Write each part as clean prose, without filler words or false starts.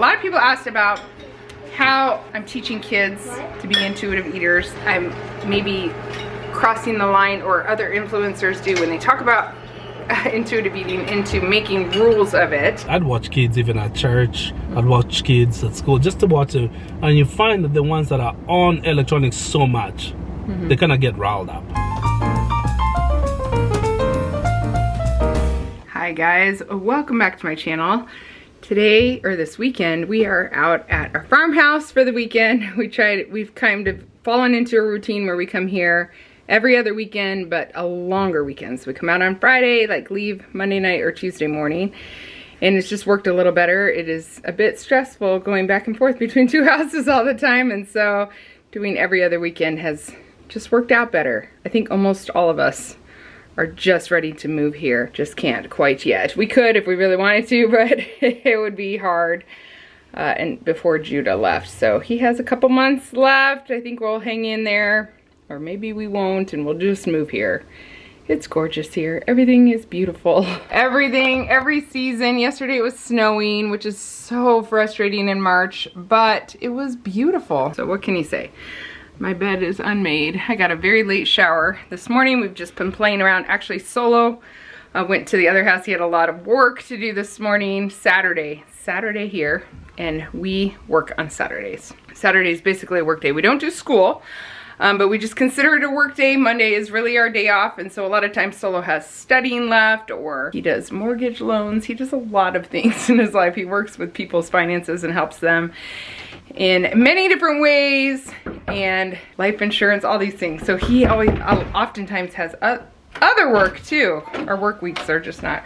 lot of people asked about how I'm teaching kids to be intuitive eaters. I'm maybe crossing the line, or other influencers do when they talk about intuitive eating, into making rules of it. I'd watch kids even at church. I'd watch kids at school just to watch it. And you find that the ones that are on electronics so much, they kind of get riled up. Hi guys, welcome back to my channel. Today, or this weekend, we are out at our farmhouse for the weekend. We've kind of fallen into a routine where we come here every other weekend, but a longer weekend. So we come out on Friday, like leave Monday night or Tuesday morning, and it's just worked a little better. It is a bit stressful going back and forth between two houses all the time, and so doing every other weekend has just worked out better. I think almost all of us are just ready to move here. Just can't quite yet. We could if we really wanted to, but it would be hard and before Judah left. So he has a couple months left. I think we'll hang in there, or maybe we won't, and we'll just move here. It's gorgeous here. Everything is beautiful. Everything, every season. Yesterday it was snowing, which is so frustrating in March, but it was beautiful. So what can you say? My bed is unmade. I got a very late shower this morning. We've just been playing around. Actually, Solo went to the other house. He had a lot of work to do this morning. Saturday here, and we work on Saturdays. Saturday is basically a work day. We don't do school, but we just consider it a work day. Monday is really our day off, and so a lot of times Solo has studying left, or he does mortgage loans. He does a lot of things in his life. He works with people's finances and helps them in many different ways, and life insurance, all these things. So he oftentimes has other work too. Our work weeks are just not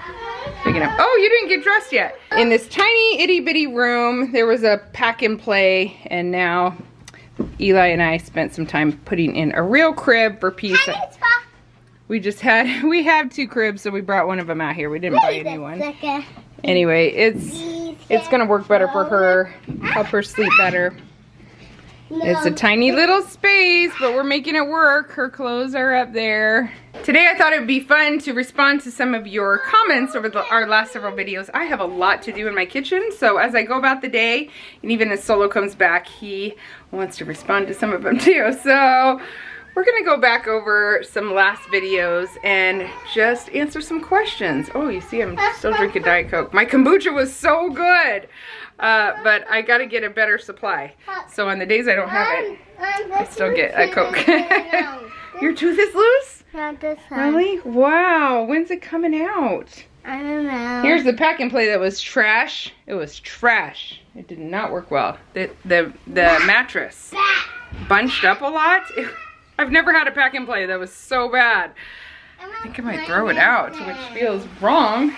big enough. Oh, you didn't get dressed yet. In this tiny itty bitty room, there was a pack and play, and now Eli and I spent some time putting in a real crib for Peace. We have two cribs, so we brought one of them out here. We didn't buy a new one. Anyway, it's gonna work better for her, help her sleep better. It's a tiny little space, but we're making it work. Her clothes are up there. Today I thought it would be fun to respond to some of your comments over our last several videos. I have a lot to do in my kitchen, so as I go about the day, and even as Solo comes back, he wants to respond to some of them too. So we're gonna go back over some last videos and just answer some questions. Oh, you see I'm still drinking Diet Coke. My kombucha was so good, but I gotta get a better supply. So on the days I don't have it, I still get a Coke. Your tooth is loose? Not this time. Really? Wow, when's it coming out? I don't know. Here's the pack and play that was trash. It was trash. It did not work well. The mattress bunched up a lot. I've never had a pack and play that was so bad. I think I might throw it out, which feels wrong.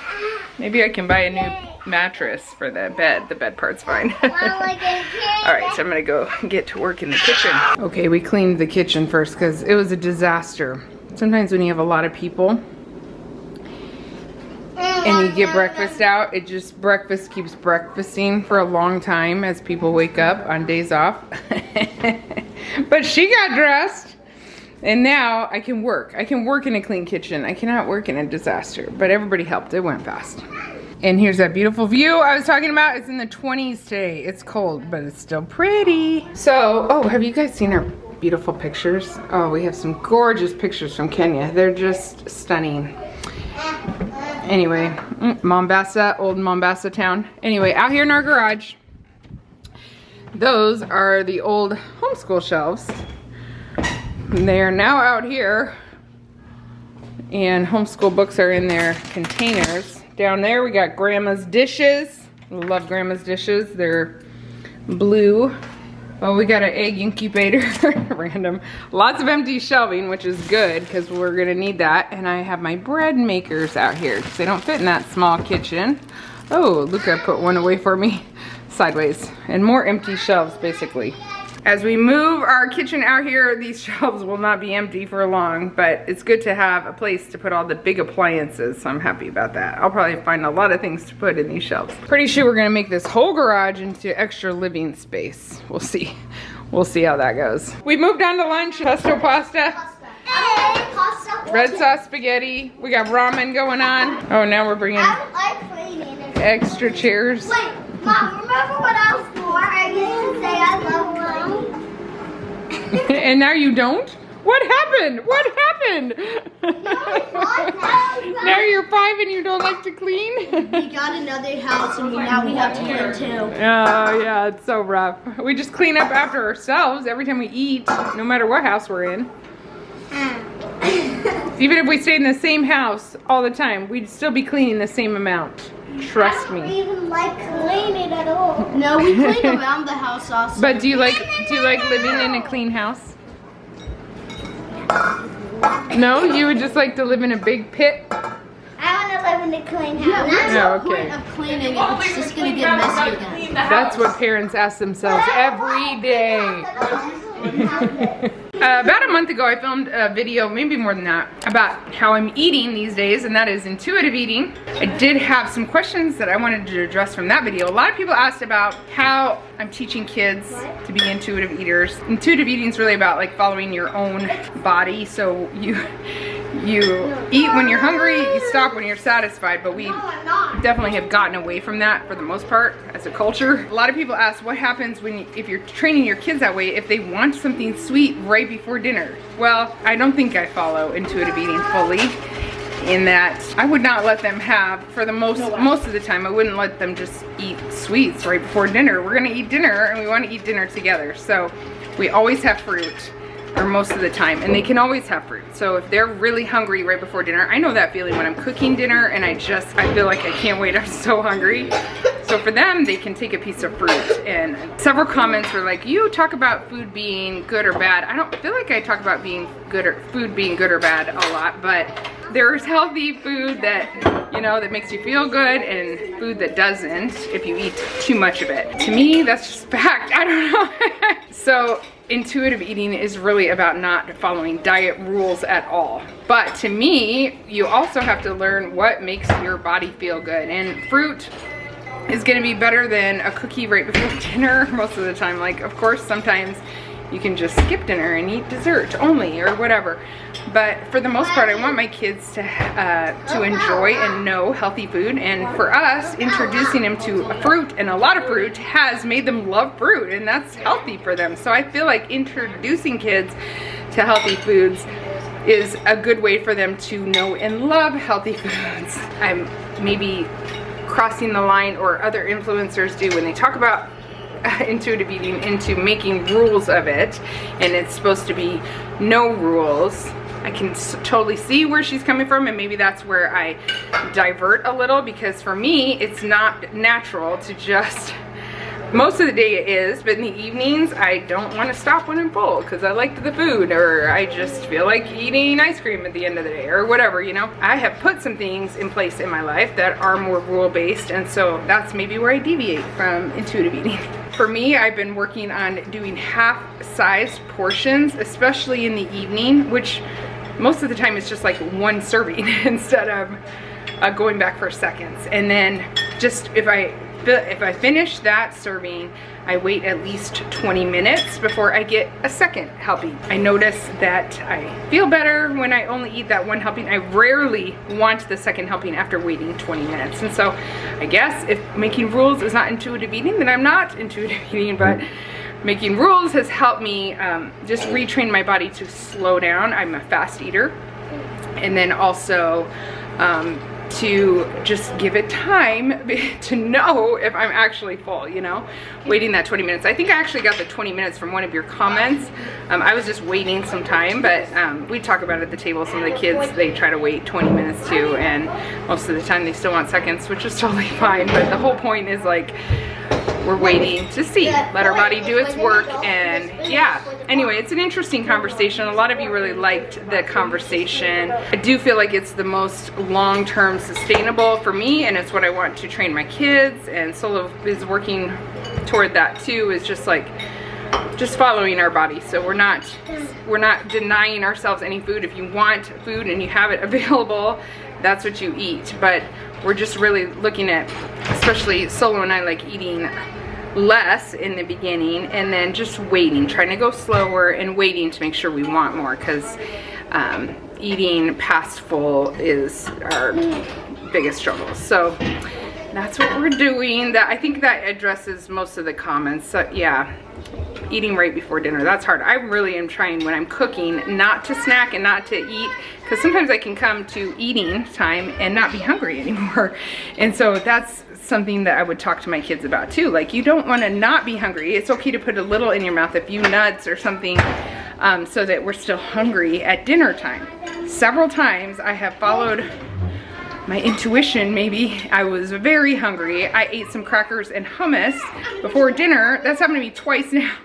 Maybe I can buy a new mattress for the bed. The bed part's fine. Alright, so I'm gonna go get to work in the kitchen. Okay, we cleaned the kitchen first because it was a disaster. Sometimes when you have a lot of people and you get breakfast out, breakfast keeps breakfasting for a long time as people wake up on days off. But she got dressed. And now I can work. I can work in a clean kitchen. I cannot work in a disaster. But everybody helped. It went fast. And here's that beautiful view I was talking about. It's in the 20s today. It's cold, but it's still pretty. So, oh, have you guys seen our beautiful pictures? Oh, we have some gorgeous pictures from Kenya. They're just stunning. Anyway, Mombasa, old Mombasa town. Anyway, out here in our garage, those are the old homeschool shelves. They are now out here, and homeschool books are in their containers. Down there we got Grandma's dishes. Love Grandma's dishes. They're blue. Oh, we got an egg incubator. Random. Lots of empty shelving, which is good because we're gonna need that. And I have my bread makers out here because they don't fit in that small kitchen. Oh, Luka put one away for me sideways. And more empty shelves, basically. As we move our kitchen out here, these shelves will not be empty for long, but it's good to have a place to put all the big appliances, so I'm happy about that. I'll probably find a lot of things to put in these shelves. Pretty sure we're gonna make this whole garage into extra living space. We'll see. We'll see how that goes. We moved on to lunch, pesto pasta. Red sauce spaghetti. We got ramen going on. Oh, now we're bringing extra chairs. Mom, remember when I was 4? I used to say I love mom. And now you don't? What happened? What happened? Now you're 5 and you don't like to clean? We got another house and now we have to clean too. Oh yeah, it's so rough. We just clean up after ourselves every time we eat, no matter what house we're in. Even if we stayed in the same house all the time, we'd still be cleaning the same amount. Trust I don't me. even like cleaning at all. No, we clean around the house also. But do you like living in a clean house? No, you would just like to live in a big pit? I want to live in a clean house. No, The point of cleaning it, it's just gonna get messy again. That's what parents ask themselves every day. About a month ago, I filmed a video, maybe more than that, about how I'm eating these days, and that is intuitive eating. I did have some questions that I wanted to address from that video. A lot of people asked about how I'm teaching kids to be intuitive eaters. Intuitive eating is really about like following your own body. So you eat when you're hungry, you stop when you're satisfied, but we definitely have gotten away from that for the most part as a culture. A lot of people ask what happens if you're training your kids that way, if they want something sweet right before dinner. Well, I don't think I follow intuitive eating fully, in that I would not let them have, for the most of the time, I wouldn't let them just eat sweets right before dinner. We're gonna eat dinner and we want to eat dinner together. So we always have fruit, or most of the time, and they can always have fruit. So if they're really hungry right before dinner, I know that feeling when I'm cooking dinner and I feel like I can't wait, I'm so hungry. So for them, they can take a piece of fruit. And several comments were like, you talk about food being good or bad. I don't feel like I talk about food being good or bad a lot, but there's healthy food that, you know, that makes you feel good, and food that doesn't if you eat too much of it. To me, that's just fact. I don't know. So intuitive eating is really about not following diet rules at all. But to me, you also have to learn what makes your body feel good. And fruit is gonna be better than a cookie right before dinner most of the time. Like, of course, sometimes you can just skip dinner and eat dessert only or whatever. But for the most part, I want my kids to enjoy and know healthy food. And for us, introducing them to fruit, and a lot of fruit, has made them love fruit, and that's healthy for them. So I feel like introducing kids to healthy foods is a good way for them to know and love healthy foods. I'm maybe crossing the line, or other influencers do when they talk about intuitive eating, into making rules of it, and it's supposed to be no rules. I can totally see where she's coming from, and maybe that's where I divert a little, because for me it's not natural to just, most of the day it is, but in the evenings I don't want to stop when I'm full because I liked the food, or I just feel like eating ice cream at the end of the day, or whatever, you know. I have put some things in place in my life that are more rule-based, and so that's maybe where I deviate from intuitive eating. For me, I've been working on doing half-sized portions, especially in the evening, which most of the time is just like one serving instead of going back for seconds. And then just if I finish that serving, I wait at least 20 minutes before I get a second helping. I notice that I feel better when I only eat that one helping. I rarely want the second helping after waiting 20 minutes. And so I guess if making rules is not intuitive eating, then I'm not intuitive eating, but making rules has helped me just retrain my body to slow down. I'm a fast eater. And then also to just give it time to know if I'm actually full, you know, waiting that 20 minutes. I think I actually got the 20 minutes from one of your comments. I was just waiting some time, but we talk about it at the table. Some of the kids, they try to wait 20 minutes too, and most of the time they still want seconds, which is totally fine. But the whole point is like, we're waiting to see, let our body do its work. And yeah, anyway, it's an interesting conversation. A lot of you really liked the conversation. I do feel like it's the most long-term sustainable for me, and it's what I want to train my kids, and Solo is working toward that too, is just like following our body. So we're not denying ourselves any food. If you want food and you have it available, that's what you eat. But we're just really looking at, especially Solo and I, like eating less in the beginning and then just waiting, trying to go slower and waiting to make sure we want more, because eating past full is our biggest struggle. So that's what we're doing. That, I think that addresses most of the comments. So yeah, eating right before dinner, that's hard. I really am trying when I'm cooking not to snack and not to eat, because sometimes I can come to eating time and not be hungry anymore. And so that's something that I would talk to my kids about too. Like, you don't want to not be hungry. It's okay to put a little in your mouth, a few nuts or something, so that we're still hungry at dinner time. Several times I have followed my intuition. Maybe I was very hungry. I ate some crackers and hummus before dinner. That's happened to me twice now.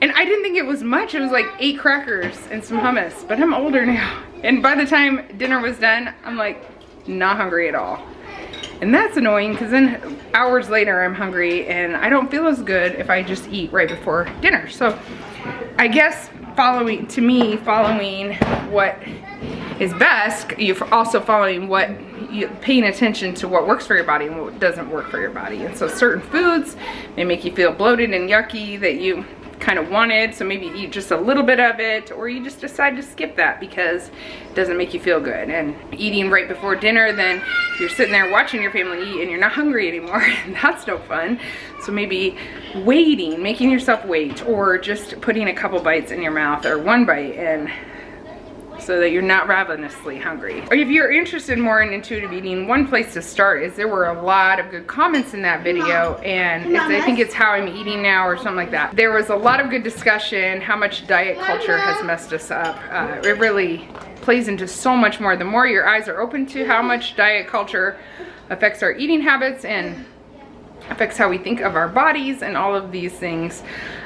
And I didn't think it was much. It was like 8 crackers and some hummus, but I'm older now. And by the time dinner was done, I'm like not hungry at all. And that's annoying, because then hours later I'm hungry and I don't feel as good if I just eat right before dinner. So I guess following what is best, you're also following what paying attention to what works for your body and what doesn't work for your body. And so certain foods may make you feel bloated and yucky that you kind of wanted, so maybe eat just a little bit of it, or you just decide to skip that because it doesn't make you feel good. And eating right before dinner, then you're sitting there watching your family eat and you're not hungry anymore, and that's no fun. So maybe waiting, making yourself wait, or just putting a couple bites in your mouth or one bite, and so that you're not ravenously hungry. Or if you're interested more in intuitive eating, one place to start is there were a lot of good comments in that video, and I think it's How I'm Eating Now or something like that. There was a lot of good discussion how much diet culture has messed us up. It really plays into so much more. The more your eyes are open to how much diet culture affects our eating habits and affects how we think of our bodies and all of these things,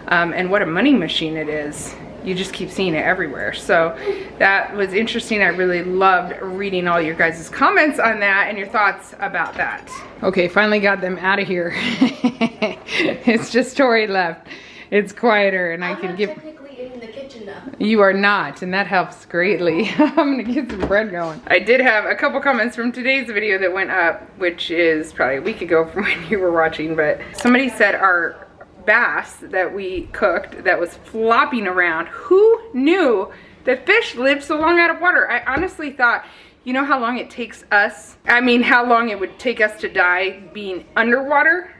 and what a money machine it is. You just keep seeing it everywhere. So that was interesting. I really loved reading all your guys' comments on that and your thoughts about that. Okay, finally got them out of here. It's just Tori left. It's quieter, and I can give... technically in the kitchen now. You are not, and that helps greatly. I'm gonna get some bread going. I did have a couple comments from today's video that went up, which is probably a week ago from when you were watching, but somebody said our bass that we cooked that was flopping around. Who knew that fish lived so long out of water? I honestly thought, you know how long it takes us, how long it would take us to die being underwater?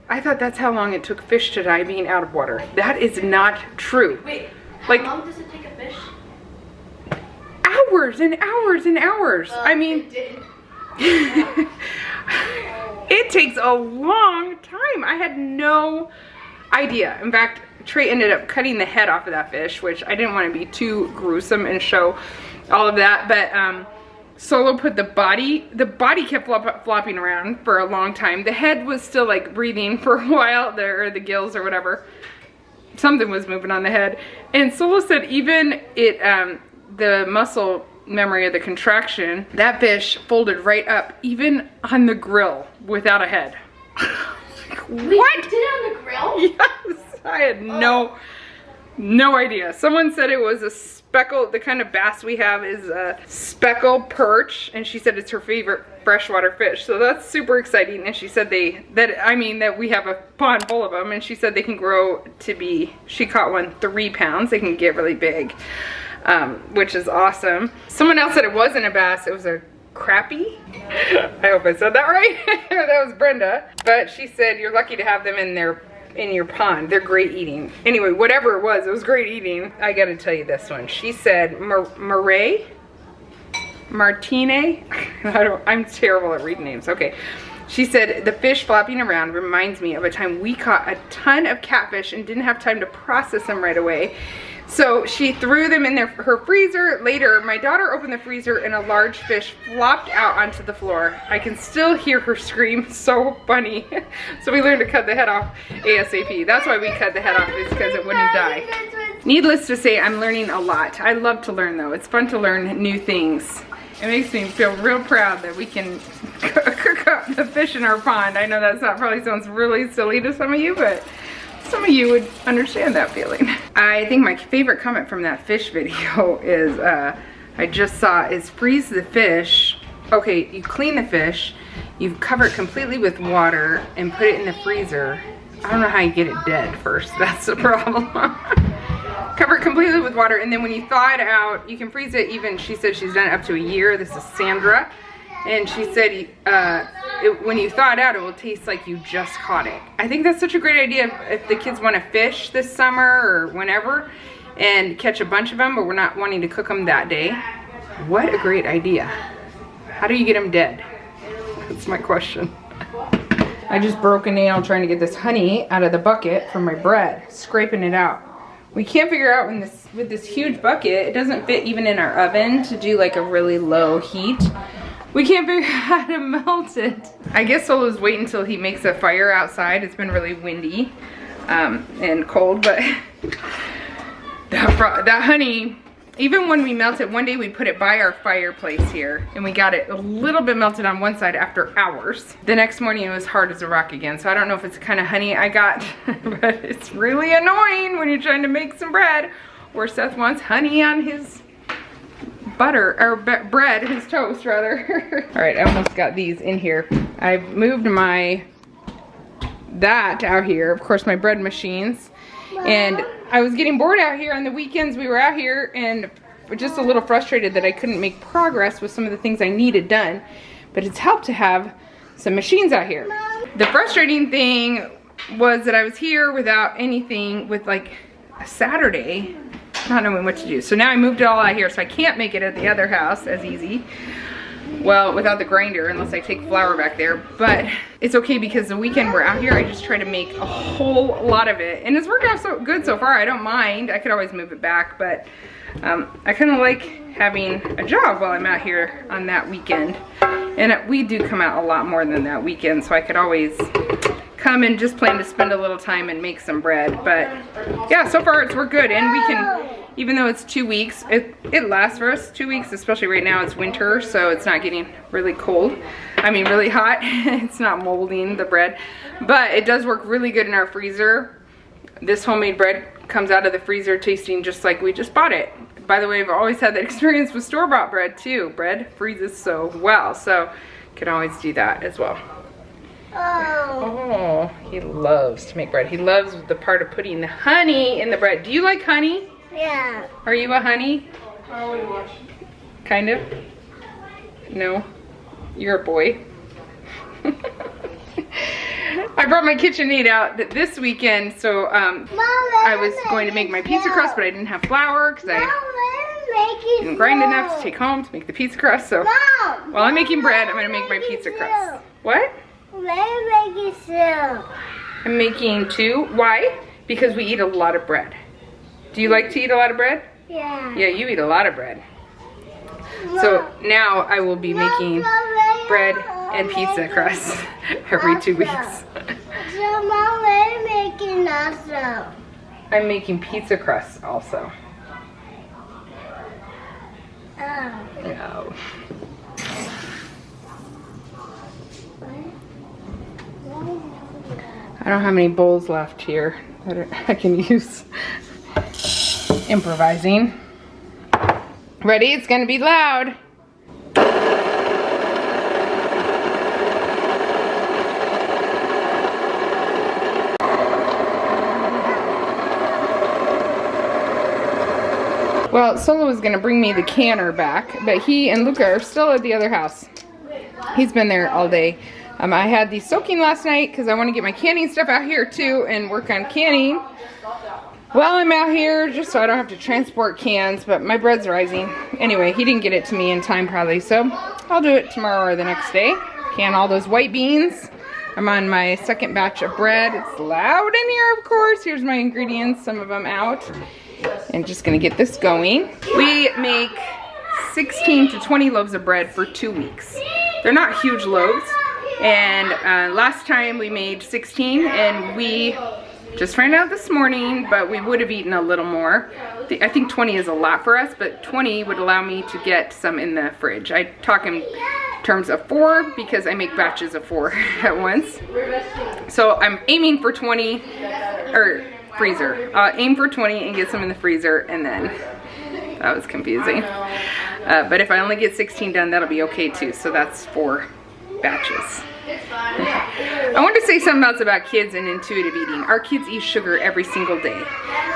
I thought that's how long it took fish to die being out of water. That is not true. Wait, like, how long does it take a fish? Hours and hours and hours. It takes a long time. I had no idea. In fact, Trey ended up cutting the head off of that fish, which I didn't want to be too gruesome and show all of that, but Solo put the body kept flopping around for a long time. The head was still like breathing for a while there, or the gills or whatever. Something was moving on the head. And Solo said even the muscle memory of the contraction, that fish folded right up even on the grill without a head. Wait, what? You did it on the grill? Yes, I had no idea. Someone said it was a speckle, the kind of bass we have is a speckle perch, and she said it's her favorite freshwater fish. So that's super exciting. And she said that we have a pond full of them, and she said they can grow to be, she caught one 3 pounds. They can get really big, which is awesome. Someone else said it wasn't a bass, it was a crappie. I hope I said that right. That was Brenda. But she said you're lucky to have them in your pond. They're great eating. Anyway, whatever it was great eating. I gotta tell you this one. She said Martine. I'm terrible at reading names. Okay. She said the fish flopping around reminds me of a time we caught a ton of catfish and didn't have time to process them right away. So she threw them in her freezer. Later, my daughter opened the freezer and a large fish flopped out onto the floor. I can still hear her scream, so funny. So we learned to cut the head off ASAP. That's why we cut the head off, is because it wouldn't die. Needless to say, I'm learning a lot. I love to learn though. It's fun to learn new things. It makes me feel real proud that we can cook up the fish in our pond. I know that probably sounds really silly to some of you, but some of you would understand that feeling. I think my favorite comment from that fish video is, I just saw, is freeze the fish. Okay, you clean the fish, you cover it completely with water and put it in the freezer. I don't know how you get it dead first, that's the problem. Cover it completely with water, and then when you thaw it out, you can freeze it even, she said she's done it up to a year. This is Sandra. And she said when you thaw it out, it will taste like you just caught it. I think that's such a great idea if the kids want to fish this summer or whenever and catch a bunch of them, but we're not wanting to cook them that day. What a great idea. How do you get them dead? That's my question. I just broke a nail trying to get this honey out of the bucket from my bread, scraping it out. We can't figure out with this huge bucket, it doesn't fit even in our oven to do like a really low heat. We can't figure out how to melt it. I guess Solo's waiting until he makes a fire outside. It's been really windy and cold, but that honey, even when we melt it, one day we put it by our fireplace here and we got it a little bit melted on one side after hours. The next morning it was hard as a rock again. So I don't know if it's the kind of honey I got, but it's really annoying when you're trying to make some bread or Seth wants honey on his butter, or bread, his toast rather. All right, I almost got these in here. I've moved that out here, of course my bread machines. And I was getting bored out here on the weekends. We were out here and just a little frustrated that I couldn't make progress with some of the things I needed done. But it's helped to have some machines out here. The frustrating thing was that I was here without anything, with like a Saturday, not knowing what to do. So now I moved it all out here, so I can't make it at the other house as easy. Well, without the grinder, unless I take flour back there. But it's okay because the weekend we're out here, I just try to make a whole lot of it. And it's worked out so good so far. I don't mind. I could always move it back, but I kind of like having a job while I'm out here on that weekend. And we do come out a lot more than that weekend, so I could always come and just plan to spend a little time and make some bread. But yeah, so far it's worked good. And we can, even though it's 2 weeks, it lasts for us 2 weeks, especially right now it's winter, so it's not getting really cold. I mean really hot. It's not molding the bread, but it does work really good in our freezer. This homemade bread comes out of the freezer tasting just like we just bought it. By the way, I've always had that experience with store-bought bread too. Bread freezes so well, so you can always do that as well. Oh, he loves to make bread. He loves the part of putting the honey in the bread. Do you like honey? Yeah. Are you a honey? Kind of? No? You're a boy? I brought my KitchenAid out this weekend, so I was going to make my pizza crust, but I didn't have flour because I didn't grind enough to take home to make the pizza crust. So while I'm making bread, I'm going to make my pizza crust. What? I'm making soup. I'm making 2. Why? Because we eat a lot of bread. Do you like to eat a lot of bread? Yeah. Yeah, you eat a lot of bread. So now I will be making bread and pizza crust every 2 weeks. So Mom, what are you making also? I'm making pizza crust also. Oh. No. I don't have any bowls left here that I can use. Improvising. Ready? It's gonna be loud. Well, Solo was gonna bring me the canner back, but he and Luka are still at the other house. He's been there all day. I had these soaking last night because I want to get my canning stuff out here too and work on canning while I'm out here, just so I don't have to transport cans, but my bread's rising. Anyway, he didn't get it to me in time probably, so I'll do it tomorrow or the next day. Can all those white beans. I'm on my second batch of bread. It's loud in here, of course. Here's my ingredients, some of them out. And just gonna get this going. We make 16 to 20 loaves of bread for 2 weeks. They're not huge loaves. And last time we made 16 and we just found out this morning, but we would have eaten a little more. I think 20 is a lot for us, but 20 would allow me to get some in the fridge. I talk in terms of 4 because I make batches of 4 at once. So I'm aiming for 20, or freezer. Aim for 20 and get some in the freezer, and then, that was confusing. But if I only get 16 done, that'll be okay too. So that's 4 batches. I wanted to say something else about kids and intuitive eating. Our kids eat sugar every single day.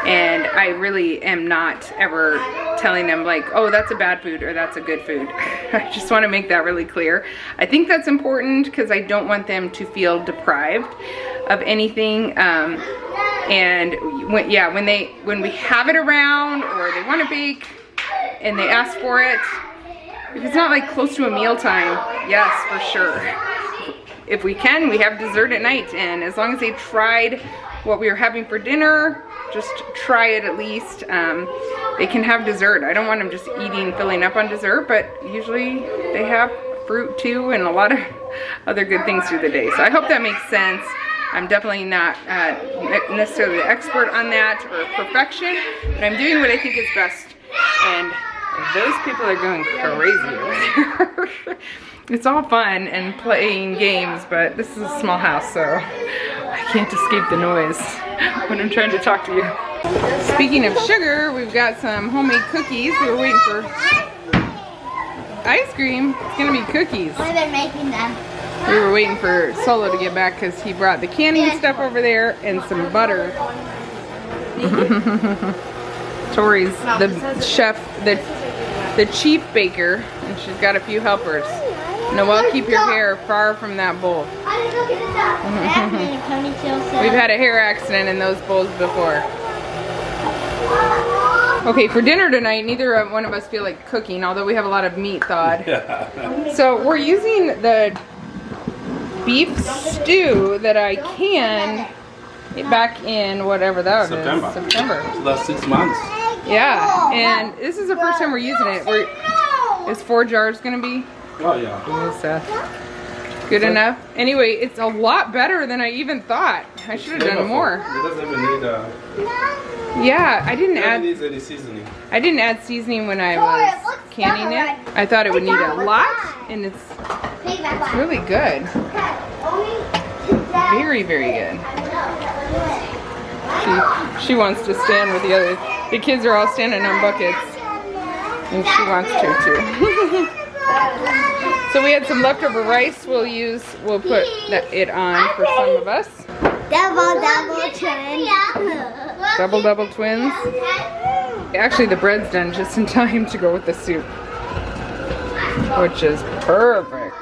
And I really am not ever telling them like, oh, that's a bad food or that's a good food. I just want to make that really clear. I think that's important because I don't want them to feel deprived of anything. And when we have it around or they want to bake and they ask for it, if it's not like close to a mealtime, yes, for sure. If we can, we have dessert at night, and as long as they tried what we were having for dinner, just try it at least, they can have dessert. I don't want them just eating, filling up on dessert, but usually they have fruit too and a lot of other good things through the day. So I hope that makes sense. I'm definitely not necessarily the expert on that or perfection, but I'm doing what I think is best. And those people are going crazy over there. It's all fun and playing games, but this is a small house, so I can't escape the noise when I'm trying to talk to you. Speaking of sugar, we've got some homemade cookies. We were waiting for ice cream. It's gonna be cookies. What are they making them? We were waiting for Solo to get back because he brought the canning stuff over there and some butter. Tori's the chef, the chief baker, and she's got a few helpers. Noelle, keep your hair far from that bowl. We've had a hair accident in those bowls before. Okay, for dinner tonight, neither one of us feel like cooking, although we have a lot of meat thawed. So we're using the beef stew that I canned back in whatever that was. September. So that's 6 months. Yeah, and this is the first time we're using it. Is 4 jars gonna be? Oh yeah. Oh, Seth. Good enough. Anyway, it's a lot better than I even thought. I should have done more. It doesn't even need Yeah, I didn't add. needs any seasoning. I didn't add seasoning when I was canning it. I thought it would need a lot, and it's really good. Very, very good. She wants to stand with the other. The kids are all standing on buckets, and she wants to too. So we had some leftover rice. We'll put it on for some of us. Double twins. Double twins. Actually, the bread's done just in time to go with the soup, which is perfect.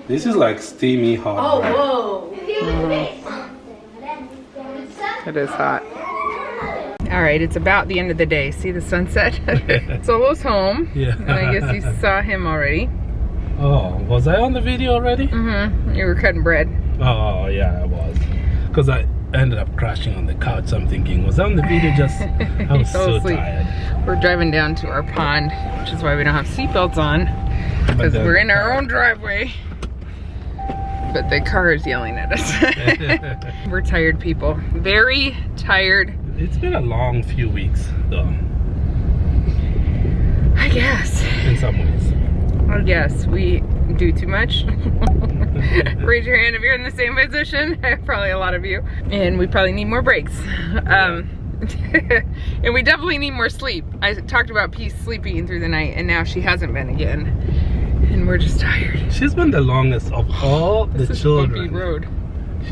This is like steamy hot bread. Whoa. It is hot. All right, it's about the end of the day. See the sunset? Solo's home. Yeah. And I guess you saw him already. Oh, was I on the video already? Mm-hmm. You were cutting bread. Oh, yeah, I was. Because I ended up crashing on the couch. So I'm thinking, was I on the video just... I was so tired. We're driving down to our pond, which is why we don't have seatbelts on. Because we're in our own driveway. But the car is yelling at us. We're tired people. Very tired. It's been a long few weeks, though. I guess. In some ways. I guess we do too much. Raise your hand if you're in the same position. Probably a lot of you. And we probably need more breaks. And we definitely need more sleep. I talked about Peace sleeping through the night, and now she hasn't been again. And we're just tired. She's been the longest of all the children. This is bumpy road.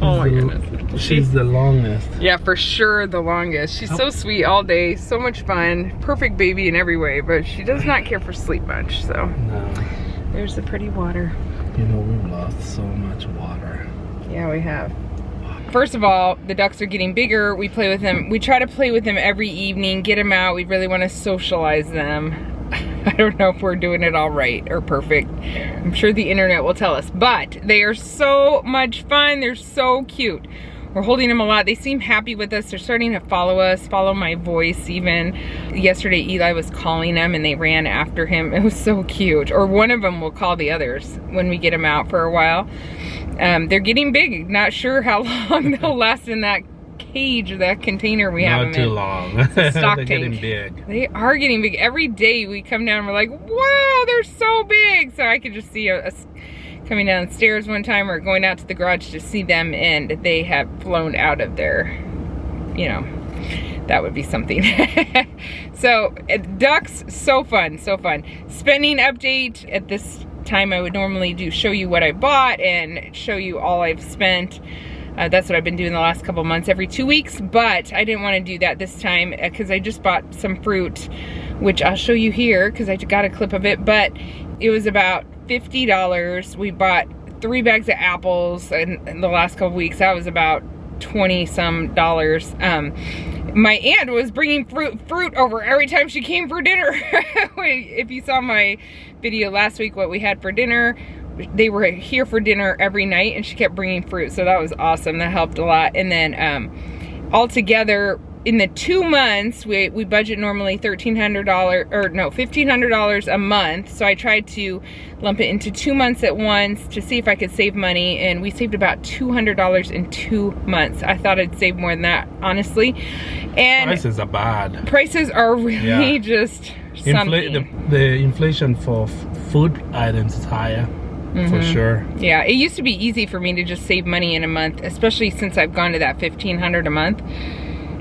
Oh my goodness. She's the longest. Yeah, for sure the longest. She's so sweet all day, so much fun, perfect baby in every way, but she does not care for sleep much, so. No. There's the pretty water. You know, we've lost so much water. Yeah, we have. First of all, the ducks are getting bigger. We play with them. We try to play with them every evening, get them out. We really want to socialize them. I don't know if we're doing it all right or perfect. I'm sure the internet will tell us, but they are so much fun. They're so cute. We're holding them a lot. They seem happy with us. They're starting to follow us, follow my voice even. Yesterday, Eli was calling them and they ran after him. It was so cute. Or one of them will call the others when we get them out for a while. They're getting big. Not sure how long they'll last in that cage or that container we have them in. Not too long. It's a stock They're tank. getting big. They are getting big. Every day we come down and we're like, wow, they're so big. So I could just see us coming downstairs one time or going out to the garage to see them, and they have flown out of there. You know, that would be something. So ducks, so fun, so fun. Spending update at this time I would normally show you what I bought and show you all I've spent. That's what I've been doing the last couple months, every 2 weeks, but I didn't want to do that this time because I just bought some fruit, which I'll show you here because I got a clip of it, but it was about $50. We bought 3 bags of apples in the last couple weeks. That was about $20-some. My aunt was bringing fruit over every time she came for dinner. If you saw my video last week, what we had for dinner, they were here for dinner every night and she kept bringing fruit, so that was awesome. That helped a lot. And then altogether in the 2 months, we budget normally $1,500 a month, so I tried to lump it into 2 months at once to see if I could save money, and we saved about $200 in 2 months. I thought I'd save more than that, honestly. And prices are bad. Prices are really just something. The inflation for food items is higher. For sure. Yeah, it used to be easy for me to just save money in a month, especially since I've gone to that $1,500 a month.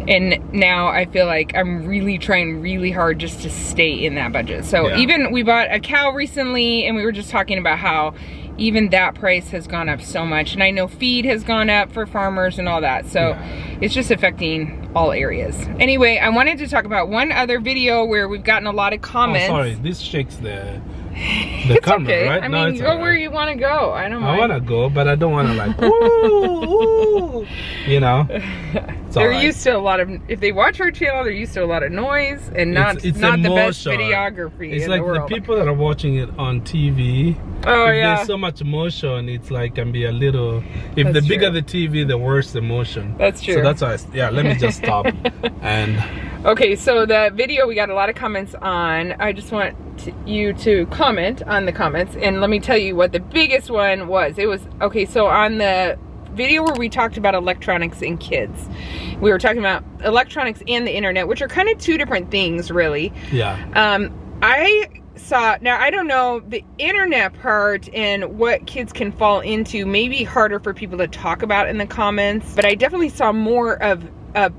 And now I feel like I'm really trying really hard just to stay in that budget. So even we bought a cow recently, and we were just talking about how even that price has gone up so much. And I know feed has gone up for farmers and all that. So it's just affecting all areas. Anyway, I wanted to talk about one other video where we've gotten a lot of comments. Oh, sorry, this shakes the camera, okay. right? I mean, go where you want to go. I don't mind. I want to go, but I don't want to like, woo, you know. They're used to a lot of, if they watch our channel, they're used to a lot of noise and not the best videography it's in like the world. The people that are watching it on TV, there's so much emotion, it's like can be a little, if the bigger the TV, the worse the emotion. That's true. So that's why, let me just stop. And okay, so the video we got a lot of comments on. I just want you to comment on the comments, and let me tell you what the biggest one was. It was, okay, so on the video where we talked about electronics and kids, we were talking about electronics and the internet, which are kind of 2 different things, really. I saw, now I don't know, the internet part and what kids can fall into may be harder for people to talk about in the comments, but I definitely saw more of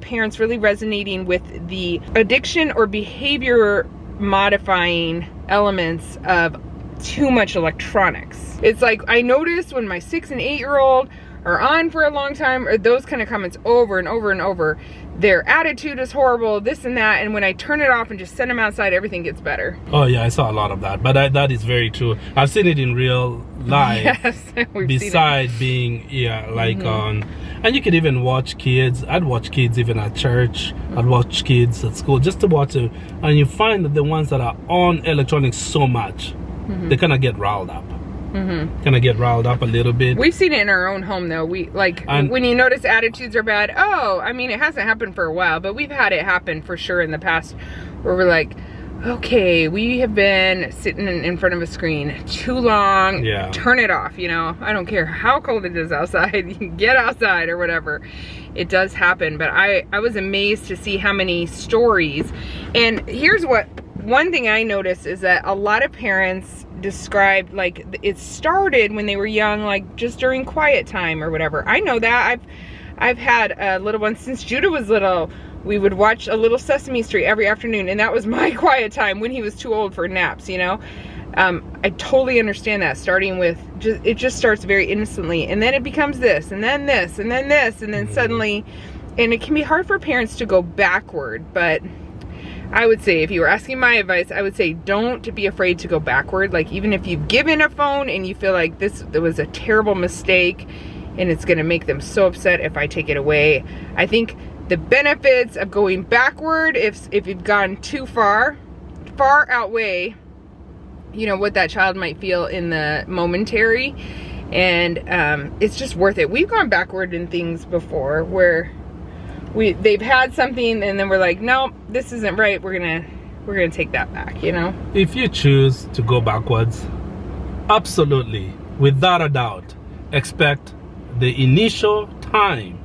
parents really resonating with the addiction or behavior modifying elements of too much electronics. It's like I noticed when my 6 and 8-year-old are on for a long time, or those kind of comments over and over and over, their attitude is horrible, this and that, and when I turn it off and just send them outside, everything gets better. Oh yeah, I saw a lot of that, but that is very true. I've seen it in real life. Yes, besides being on, and you could even watch kids. I'd watch kids even at church. I'd watch kids at school just to watch it, and you find that the ones that are on electronics so much, they kind of get riled up. Kind of get riled up a little bit. We've seen it in our own home though. We when you notice attitudes are bad, I mean, it hasn't happened for a while, but we've had it happen for sure in the past, where we're like, okay, we have been sitting in front of a screen too long, turn it off, you know. I don't care how cold it is outside, you can get outside or whatever. It does happen, but I was amazed to see how many stories. And here's one thing I noticed is that a lot of parents described like it started when they were young, like just during quiet time or whatever. I know that I've had a little one since Judah was little. We would watch a little Sesame Street every afternoon, and that was my quiet time when he was too old for naps, you know. I totally understand that, starting with it just starts very innocently, and then it becomes this, and then this, and then this, and then suddenly, and it can be hard for parents to go backward. But I would say, if you were asking my advice, I would say don't be afraid to go backward. Like, even if you've given a phone and you feel like there was a terrible mistake and it's gonna make them so upset if I take it away, I think the benefits of going backward, if you've gone too far outweigh, you know, what that child might feel in the momentary. And it's just worth it. We've gone backward in things before where they've had something and then we're like, no, this isn't right, we're gonna take that back, you know. If you choose to go backwards, absolutely, without a doubt, expect the initial time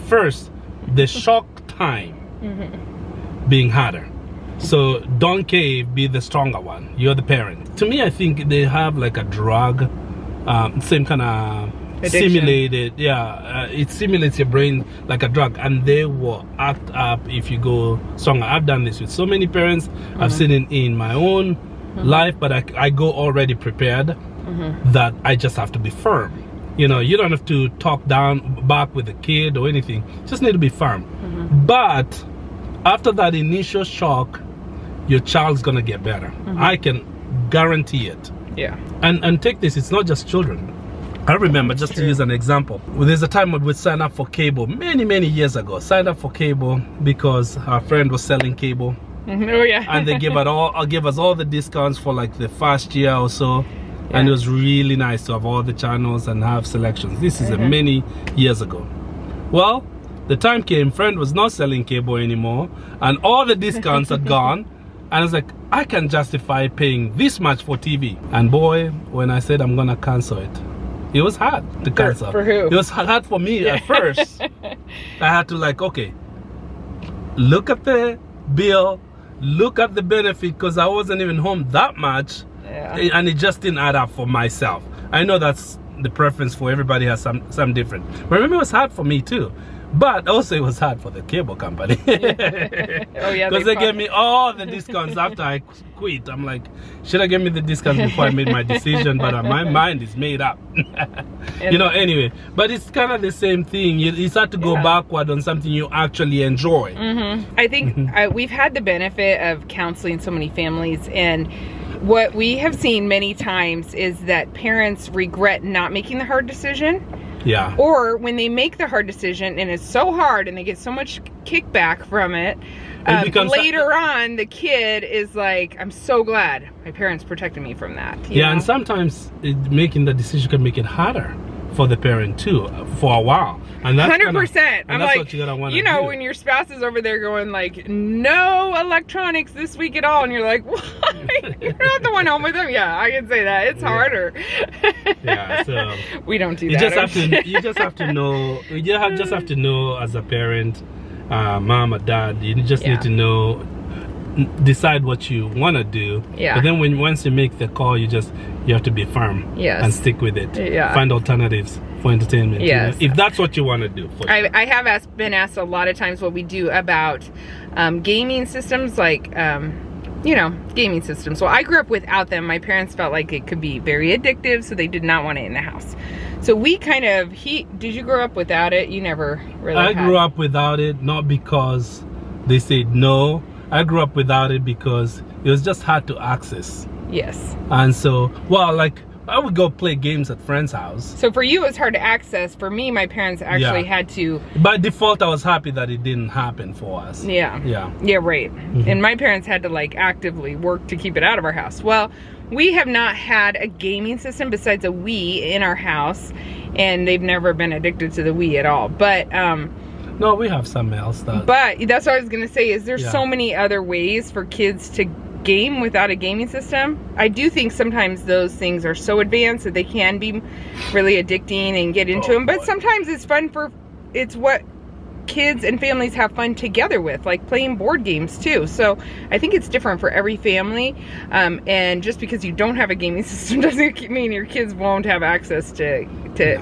first, the shock time being harder. So don't cave, be the stronger one. You're the parent. To me, I think they have like a drug, same kind of simulated, it simulates your brain like a drug, and they will act up if you go stronger. I've done this with so many parents. I've seen it in my own life, but I go already prepared that I just have to be firm. You know, you don't have to talk down back with the kid or anything. Just need to be firm. But after that initial shock, your child's gonna get better. I can guarantee it. Yeah. And take this, it's not just children. I remember, just to use an example, there's a time when we signed up for cable many years ago. Signed up for cable because our friend was selling cable. Oh yeah. And they give us all the discounts for like the first year or so. And it was really nice to have all the channels and have selections. This is many years ago. Well, the time came, friend was not selling cable anymore, and all the discounts had gone. And I was like, I can justify paying this much for TV. And boy, when I said I'm gonna cancel it was hard to cancel. For who? It was hard for me at first. I had to like, okay, look at the bill, look at the benefit, because I wasn't even home that much. And it just didn't add up for myself. I know that's the preference for everybody, has some different. But remember, it was hard for me too. But also it was hard for the cable company. Oh yeah, because they gave me all the discounts after I quit. I'm like, should I give me the discounts before I made my decision? But my mind is made up. You know, anyway. But it's kind of the same thing. You start to go backward on something you actually enjoy. I think we've had the benefit of counseling so many families, and what we have seen many times is that parents regret not making the hard decision. Yeah. Or when they make the hard decision and it's so hard and they get so much kickback from it, later on the kid is like, I'm so glad my parents protected me from that. You know? And sometimes making the decision can make it harder for the parent too, for a while. And that's 100%. I'm like, what you're gonna want to do. When your spouse is over there going like, no electronics this week at all, and you're like, why? You're not the one home with them. Yeah, I can say that. It's harder. Yeah, so we don't do that. You just have to know as a parent, mom or dad, you just need to know, decide what you want to do. But then once you make the call, you have to be firm and stick with it. Find alternatives for entertainment. Yes. If that's what you want to do. I have been asked a lot of times what we do about gaming systems, like gaming systems. Well, I grew up without them. My parents felt like it could be very addictive, so they did not want it in the house. So we kind of, did you grow up without it? You never really I grew up without it, not because they said no. I grew up without it because it was just hard to access. Yes. And so, well, like, I would go play games at friends' house. So for you, it was hard to access. For me, my parents actually had to. By default, I was happy that it didn't happen for us. Yeah, right. And my parents had to like actively work to keep it out of our house. Well, we have not had a gaming system besides a Wii in our house, and they've never been addicted to the Wii at all. But no, we have something else. But that's what I was gonna say. Is there's so many other ways for kids to game without a gaming system. I do think sometimes those things are so advanced that they can be really addicting and get into them. But sometimes it's fun it's what kids and families have fun together with, like playing board games too. So I think it's different for every family. And just because you don't have a gaming system doesn't mean your kids won't have access to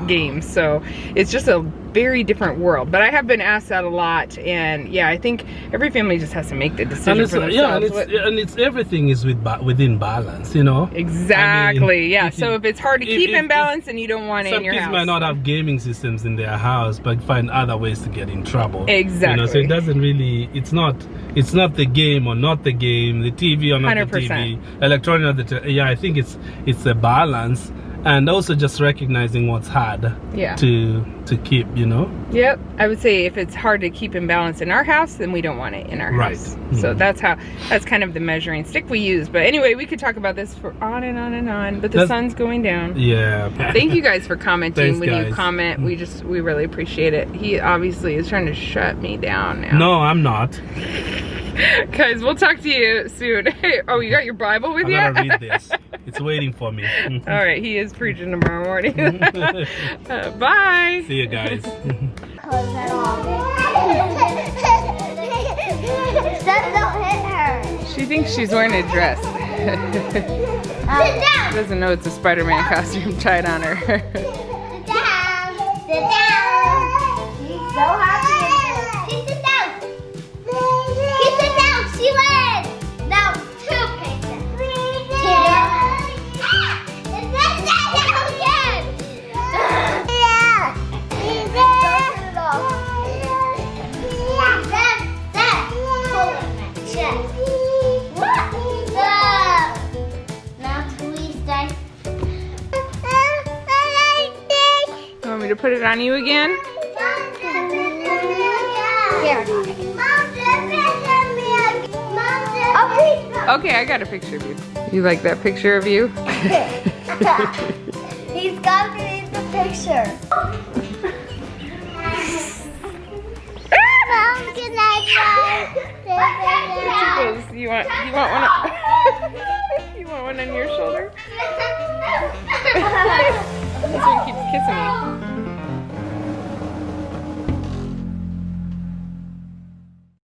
games. So it's just a very different world. But I have been asked that a lot, and I think every family just has to make the decision for themselves. And everything is within balance, you know. Exactly. I mean, so if it's hard to keep in balance and you don't want it in your house. Some kids might not have gaming systems in their house, but find other ways to get in trouble. Exactly. You know, so it doesn't really. It's not the game or not the game, the TV or not 100%. the TV, electronic or the TV. I think it's a balance. And also just recognizing what's hard to keep, you know? Yep. I would say if it's hard to keep in balance in our house, then we don't want it in our house. So that's kind of the measuring stick we use. But anyway, we could talk about this for on and on and on, but the sun's going down. Yeah. Thank you guys for commenting. Thanks, when you comment, we really appreciate it. He obviously is trying to shut me down now. No, I'm not. Guys, we'll talk to you soon. Hey, you got your Bible with you? I gotta read this. It's waiting for me. All right, he is preaching tomorrow morning. Bye. See you guys. Seth, don't hit her. She thinks she's wearing a dress. Sit down. She doesn't know it's a Spider-Man costume tied on her. Sit down. Sit down. She's so happy. She sit down. He sit down. She wins. Now 2 pieces. 2. Sit down again. on you again? Here. Okay, I got a picture of you. You like that picture of you? He's got me in the picture. Mom, can I try? You want one? You want one on your shoulder?